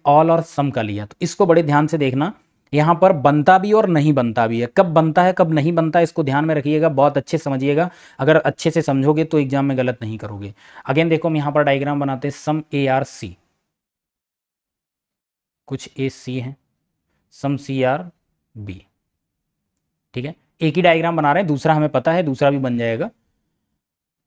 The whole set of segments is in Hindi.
ऑल और सम का लिया। तो इसको बड़े ध्यान से देखना, यहां पर बनता भी और नहीं बनता भी है। कब बनता है कब नहीं बनता है इसको ध्यान में रखिएगा, बहुत अच्छे समझिएगा। अगर अच्छे से समझोगे तो एग्जाम में गलत नहीं करोगे। अगेन देखो हम यहां पर डायग्राम बनाते हैं, सम ए आर सी, कुछ ए सी है, सम सी आर बी। ठीक है, एक ही डायग्राम बना रहे हैं, दूसरा हमें पता है, दूसरा भी बन जाएगा।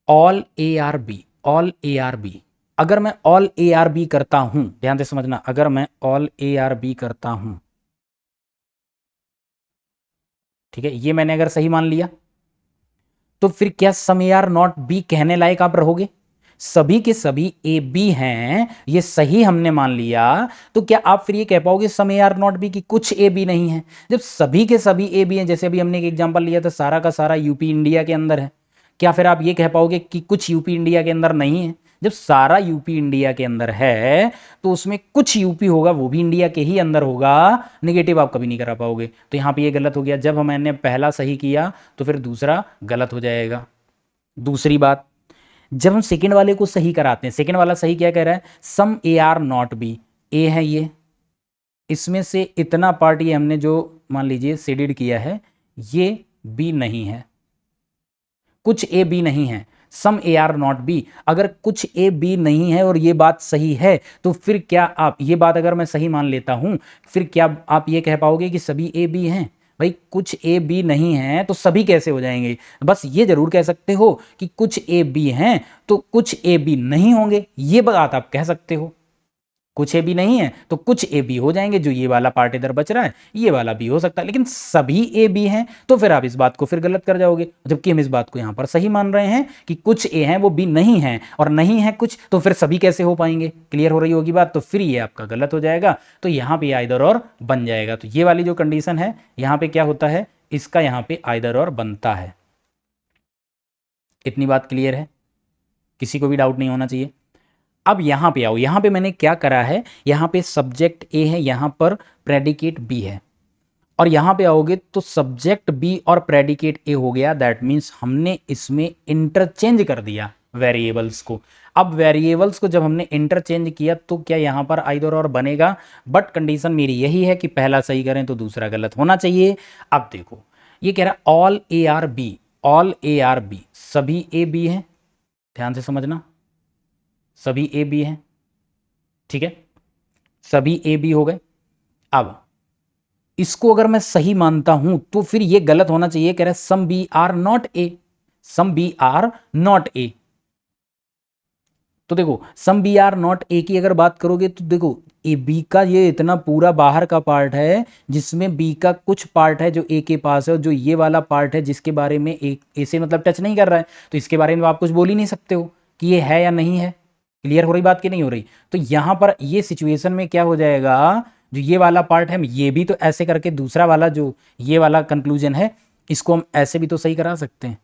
All A are B, all A are B. अगर मैं ऑल ए आर बी करता हूं, ध्यान से समझना, अगर मैं ऑल ए आर बी करता हूं, ठीक है, ये मैंने अगर सही मान लिया, तो फिर क्या सम ए आर नॉट बी कहने लायक आप रहोगे? सभी के सभी ए बी हैं, ये सही हमने मान लिया, तो क्या आप फिर ये कह पाओगे सम ए आर नॉट बी की कुछ ए बी नहीं है? जब सभी के सभी ए बी हैं, जैसे अभी हमने एक एग्जांपल लिया था, सारा का सारा यूपी इंडिया के अंदर है, क्या फिर आप ये कह पाओगे कि कुछ यूपी इंडिया के अंदर नहीं है? जब सारा यूपी इंडिया के अंदर है तो उसमें कुछ यूपी होगा, वो भी इंडिया के ही अंदर होगा, निगेटिव आप कभी नहीं करा पाओगे। तो यहां पे ये गलत हो गया, जब मैंने पहला सही किया तो फिर दूसरा गलत हो जाएगा। दूसरी बात, जब हम सेकंड वाले को सही कराते हैं, सेकंड वाला सही क्या कह रहा है, सम ए आर नॉट बी, ए है ये, इसमें से इतना पार्ट ये हमने जो मान लीजिए शेडेड किया है, ये बी नहीं है, कुछ ए बी नहीं है, सम ए आर नॉट बी। अगर कुछ ए बी नहीं है और ये बात सही है, तो फिर क्या आप ये बात अगर मैं सही मान लेता हूं, फिर क्या आप ये कह पाओगे कि सभी ए बी हैं? भाई कुछ ए बी नहीं है तो सभी कैसे हो जाएंगे? बस ये जरूर कह सकते हो कि कुछ ए बी हैं तो कुछ ए बी नहीं होंगे, ये बात आप कह सकते हो। कुछ ए बी नहीं है तो कुछ ए बी हो जाएंगे, जो ये वाला पार्ट इधर बच रहा है ये वाला भी हो सकता है, लेकिन सभी ए बी हैं तो फिर आप इस बात को फिर गलत कर जाओगे, जबकि हम इस बात को यहां पर सही मान रहे हैं कि कुछ ए हैं वो बी नहीं है, और नहीं है कुछ, तो फिर सभी कैसे हो पाएंगे? क्लियर हो रही होगी बात? तो फिर ये आपका गलत हो जाएगा, तो यहां पर आइदर और बन जाएगा। तो ये वाली जो कंडीशन है यहां पर क्या होता है, इसका यहां पर आइदर और बनता है। इतनी बात क्लियर है, किसी को भी डाउट नहीं होना चाहिए। अब यहां पे आओ, यहां पे मैंने क्या करा है, यहां पे सब्जेक्ट ए है, यहां पर प्रेडिकेट बी है, और यहां पे आओगे तो सब्जेक्ट बी और प्रेडिकेट ए हो गया। दैट मीन्स हमने इसमें इंटरचेंज कर दिया वेरिएबल्स को। अब वेरिएबल्स को जब हमने इंटरचेंज किया तो क्या यहां पर आइदर और बनेगा, बट कंडीशन मेरी यही है कि पहला सही करें तो दूसरा गलत होना चाहिए। अब देखो ये कह रहा है all A are B, all A are B, सभी ए बी हैं, ध्यान से समझना, सभी ए बी हैं, ठीक है, सभी ए बी हो गए। अब इसको अगर मैं सही मानता हूं तो फिर ये गलत होना चाहिए, कह रहा है some B are not A, some B are not A. तो देखो some B are not A की अगर बात करोगे तो देखो ए बी का ये इतना पूरा बाहर का पार्ट है, जिसमें बी का कुछ पार्ट है जो ए के पास है, और जो ये वाला पार्ट है जिसके बारे में ए से मतलब टच नहीं कर रहा है, तो इसके बारे में आप कुछ बोल ही नहीं सकते हो कि ये है या नहीं है। क्लियर हो रही बात कि नहीं हो रही? तो यहां पर ये सिचुएशन में क्या हो जाएगा, जो ये वाला पार्ट है ये भी तो ऐसे करके दूसरा वाला जो ये वाला कंक्लूजन है इसको हम ऐसे भी तो सही करा सकते हैं,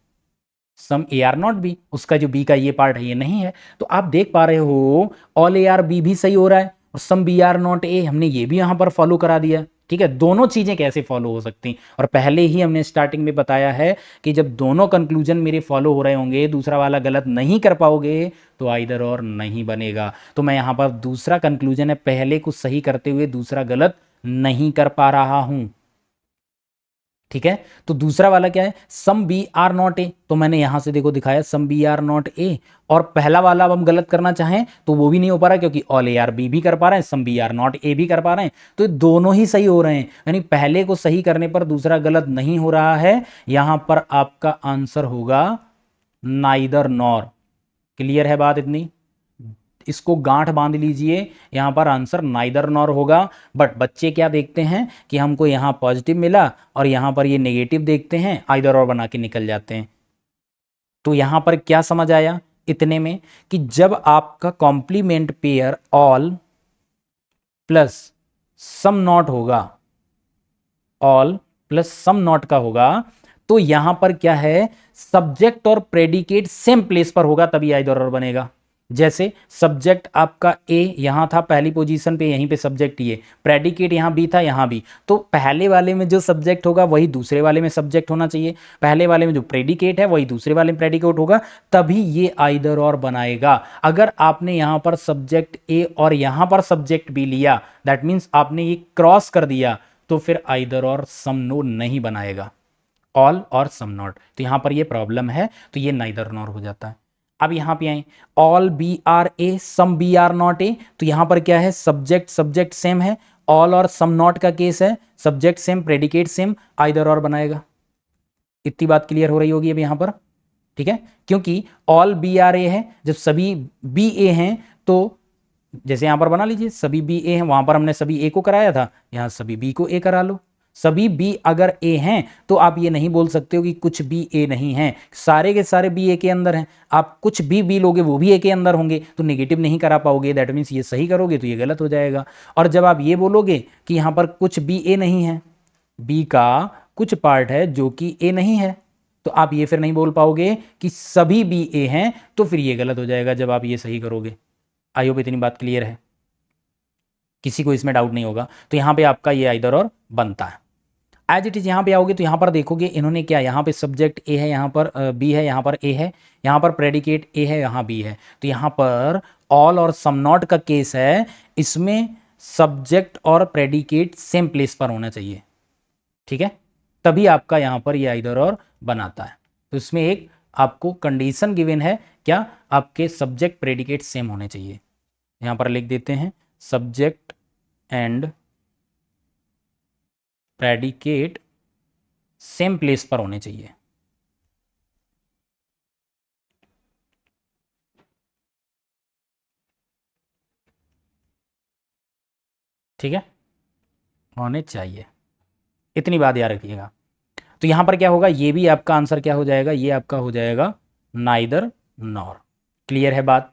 सम ए आर नॉट बी, उसका जो बी का ये पार्ट है ये नहीं है। तो आप देख पा रहे हो ऑल ए आर बी भी सही हो रहा है, और some B are not A हमने ये भी यहां पर फॉलो करा दिया। ठीक है, दोनों चीजें कैसे फॉलो हो सकती हैं, और पहले ही हमने स्टार्टिंग में बताया है कि जब दोनों कंक्लूजन मेरे फॉलो हो रहे होंगे, दूसरा वाला गलत नहीं कर पाओगे तो आइदर और नहीं बनेगा। तो मैं यहां पर दूसरा कंक्लूजन है पहले को सही करते हुए दूसरा गलत नहीं कर पा रहा हूं। ठीक है, तो दूसरा वाला क्या है, some B are not A, तो मैंने यहां से देखो दिखाया some B are not A. और पहला वाला अब हम गलत करना चाहें तो वो भी नहीं हो पा रहा, क्योंकि ऑल ए आर बी भी कर पा रहे हैं, some B are not A भी कर पा रहे हैं, तो दोनों ही सही हो रहे हैं, यानी पहले को सही करने पर दूसरा गलत नहीं हो रहा है। यहां पर आपका आंसर होगा नाइदर नॉर। क्लियर है बात इतनी? इसको गांठ बांध लीजिए, यहां पर आंसर नाइदर नॉर होगा। बट बच्चे क्या देखते हैं कि हमको यहां पॉजिटिव मिला और यहां पर ये नेगेटिव देखते हैं, आइदर और बना के निकल जाते हैं। तो यहां पर क्या समझ आया इतने में, कि जब आपका complement pair all plus some not होगा, ऑल प्लस सम नॉट का होगा, तो यहां पर क्या है, सब्जेक्ट और प्रेडिकेट सेम प्लेस पर होगा, तभी आइदर और बनेगा। जैसे सब्जेक्ट आपका ए यहाँ था पहली पोजीशन पे, यहीं पे सब्जेक्ट ये, प्रेडिकेट यहाँ बी था, यहाँ बी, तो पहले वाले में जो सब्जेक्ट होगा वही दूसरे वाले में सब्जेक्ट होना चाहिए, पहले वाले में जो प्रेडिकेट है वही दूसरे वाले में प्रेडिकेट होगा, तभी ये आइदर और बनाएगा। अगर आपने यहाँ पर सब्जेक्ट ए और यहाँ पर सब्जेक्ट बी लिया, दैट मीन्स आपने ये क्रॉस कर दिया, तो फिर आइदर और सम नोड नहीं बनाएगा, ऑल और सम नॉट। तो यहां पर ये प्रॉब्लम है, तो ये नाइदर नॉर हो जाता है। अब यहां पे आए, all B are A some B are not A, तो यहां पर क्या है, सब्जेक्ट सब्जेक्ट सेम है, ऑल और सम नॉट का केस है, subject same predicate same, either or बनाएगा। इतनी बात क्लियर हो रही होगी अब यहां पर, ठीक है, क्योंकि ऑल बी आर ए है, जब सभी बी ए हैं तो जैसे यहां पर बना लीजिए सभी बी ए हैं, वहां पर हमने सभी ए को कराया था, यहां सभी बी को ए करा लो। सभी बी अगर ए हैं तो आप ये नहीं बोल सकते हो कि कुछ बी ए नहीं हैं, सारे के सारे बी ए के अंदर हैं। आप कुछ बी लोगे वो भी ए के अंदर होंगे, तो नेगेटिव नहीं करा पाओगे, दैट मीन्स ये सही करोगे तो ये गलत हो जाएगा। और जब आप ये बोलोगे कि यहाँ पर कुछ बी ए नहीं है, बी का कुछ पार्ट है जो कि ए नहीं है, तो आप ये फिर नहीं बोल पाओगे कि सभी बी ए हैं, तो फिर ये गलत हो जाएगा जब आप ये सही करोगे। आई होप इतनी बात क्लियर है, किसी को इसमें डाउट नहीं होगा। तो यहाँ पे आपका ये आइदर और बनता है। एज इट इज यहाँ पे आओगे तो यहाँ पर देखोगे इन्होंने क्या, यहाँ पे सब्जेक्ट ए है, यहाँ पर बी है, यहाँ पर ए है, यहाँ पर प्रेडिकेट ए है, यहाँ बी है, तो यहाँ पर ऑल और सम नॉट का केस है, इसमें सब्जेक्ट और प्रेडिकेट सेम प्लेस पर होना चाहिए, ठीक है, तभी आपका यहाँ पर ये आइदर और बनाता है। तो इसमें एक आपको कंडीशन गिवन है, क्या, आपके सब्जेक्ट प्रेडिकेट सेम होने चाहिए। यहाँ पर लिख देते हैं subject and predicate same place पर होने चाहिए, ठीक है, होने चाहिए, इतनी बात याद रखिएगा। तो यहां पर क्या होगा, ये भी आपका आंसर क्या हो जाएगा, ये आपका हो जाएगा नाइदर नॉर। क्लियर है बात।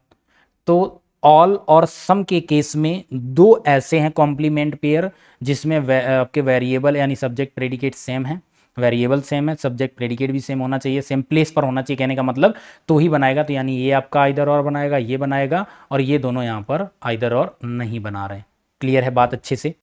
तो ऑल और सम के केस में दो ऐसे हैं कॉम्प्लीमेंट पेयर जिसमें आपके वेरिएबल यानी सब्जेक्ट प्रेडिकेट सेम है, वेरिएबल सेम है, सब्जेक्ट प्रेडिकेट भी सेम होना चाहिए, सेम प्लेस पर होना चाहिए, कहने का मतलब तो ही बनाएगा। तो यानी ये आपका आइदर और बनाएगा, ये बनाएगा, और ये दोनों यहाँ पर आइदर और नहीं बना रहे। क्लियर है बात अच्छे से।